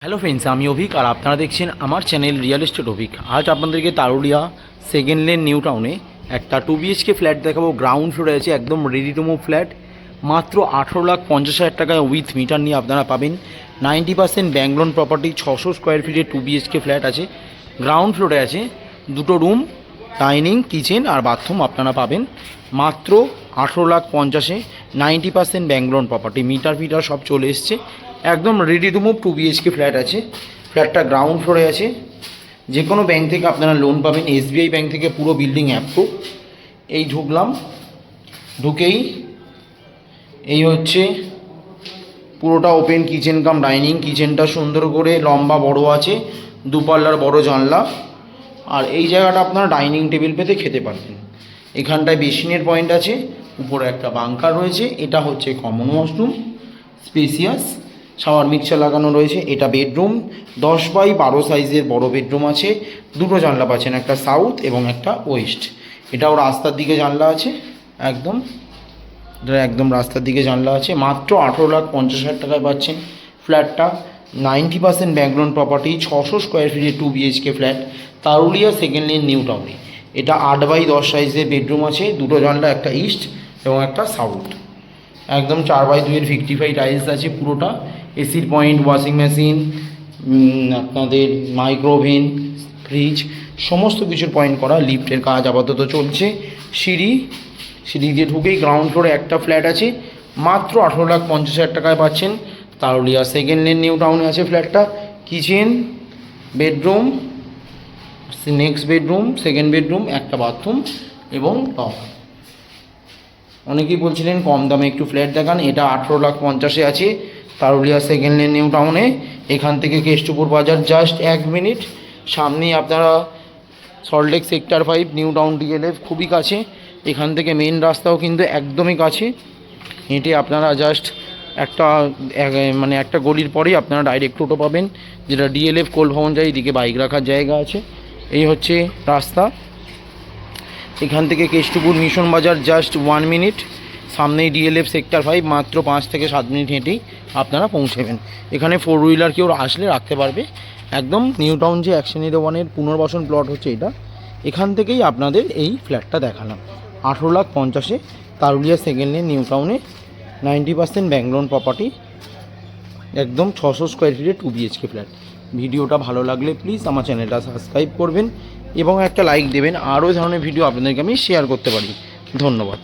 Hello friends, আমি অভিক আর আপনারা দেখছেন আমার চ্যানেল রিয়েল এস্টেট অভিক। আজ আপনাদেরকে তারুলিয়া সেকেন্ড লেন নিউ টাউনে একটা 2 BHK ফ্ল্যাট দেখাবো। গ্রাউন্ড ফ্লোরে আছে, একদম রেডি টু মুভ ফ্ল্যাট। মাত্র 18,50,000 টাকায় উইথ মিটার নিয়ে আপনারা পাবেন। 90% ব্যাংক লোন প্রপার্টি, 600 স্কোয়ার ফিটের 2 BHK ফ্ল্যাট আছে। গ্রাউন্ড ফ্লোরে আছে, দুটো রুম, ডাইনিং, কিচেন আর বাথরুম আপনারা পাবেন মাত্র 18,50,000-এ। 90% bank loan property, meter fitter সব চলে এসছে, একদম ready to move 2 BHK flat আছে। ফ্ল্যাটটা গ্রাউন্ড ফ্লোরে আছে। যে কোনো ব্যাংক থেকে আপনারা লোন পাবেন, SBI ব্যাংক থেকে পুরো বিল্ডিং অ্যাপ্রুভ। এই ঢুকলাম, ঢুকেই এই হচ্ছে পুরোটা ওপেন কিচেন কাম ডাইনিং। কিচেনটা সুন্দর করে লম্বা বড় আছে, দুপাল্লার বড় জানলা। আর এই জায়গাটা আপনারা ডাইনিং টেবিল পেতে খেতে পারবেন। এখানটায় বেসিনের পয়েন্ট আছে, উপরে একটা বাংকার রয়েছে। এটা হচ্ছে common washroom, spacious, shower mixer লাগানো রয়েছে। এটা বেডরুম, 10x12 সাইজের বড় বেডরুম আছে। দুটো জানলা পাচ্ছেন, একটা সাউথ এবং একটা ওয়েস্ট। এটাও রাস্তার দিকে জানলা আছে, একদম রাস্তার দিকে জানলা আছে। মাত্র 18,50,000 টাকায় পাচ্ছেন ফ্ল্যাটটা। 90% ব্যাংক লোন প্রপার্টি, 600 স্কোয়ার ফিটের 2 BHK flat, Taruliya second lane new টাউনে। এটা 8x10 সাইজের বেডরুম আছে, দুটো জানলা, একটা ইস্ট এবং একটা সাউথ। একদম 4x2-এর 55 টাইলস আছে পুরোটা। এসির পয়েন্ট, ওয়াশিং মেশিন, আপনাদের মাইক্রোওভেন, ফ্রিজ, সমস্ত কিছুর পয়েন্ট করা। লিফটের কাজ আপাতত চলছে। সিঁড়ি দিয়ে ঢুকেই গ্রাউন্ড ফ্লোরে একটা ফ্ল্যাট আছে। মাত্র 18,50,000 টাকায় পাচ্ছেন। তারুলিয়া সেকেন্ড লেন নিউ টাউনে আছে ফ্ল্যাটটা। Kitchen, bedroom, next bedroom, second bedroom, একটা বাথরুম এবং টপ। অনেকেই বলছিলেন কম দামে একটু ফ্ল্যাট দেখান। এটা 18,50,000-এ আছে তারুলিয়া সেকেন্ড লেন নিউ টাউনে। এখান থেকে কেষ্টপুর বাজার জাস্ট 1 মিনিট সামনেই আপনারা Salt Lake sector 5 new town DLF, খুবই কাছে। এখান থেকে মেন রাস্তাও কিন্তু একদমই কাছে। হেঁটে আপনারা জাস্ট একটা গলির পরেই আপনারা ডাইরেক্ট টোটো পাবেন, যেটা DLF কোল ভবন যায়। এদিকে বাইক রাখার জায়গা আছে। এই হচ্ছে রাস্তা। এখান থেকে কেষ্টপুর মিশন বাজার জাস্ট 1 মিনিট সামনেই DLF সেক্টর 5। মাত্র 5 থেকে 7 মিনিট হেঁটেই আপনারা পৌঁছবেন। এখানে 4 হুইলার কেউ আসলে রাখতে পারবে। একদম নিউ টাউন যে অ্যাকশন-1-এর পুনর্বাসন প্লট হচ্ছে এটা, এখান থেকেই আপনাদের এই ফ্ল্যাটটা দেখালাম 18,50,000-এ তারুলিয়া সেকেন্ড লেন নিউ টাউনে। 90% ব্যাংক লোন প্রপার্টি, একদম 600 স্কোয়ার ফিটের 2 BHK ফ্ল্যাট। ভিডিওটা ভালো লাগলে প্লিজ আমার চ্যানেলটা সাবস্ক্রাইব করবেন এবং একটা লাইক দেবেন। আরও ধরনের ভিডিও আপনাদেরকে আমি শেয়ার করতে পারি। ধন্যবাদ।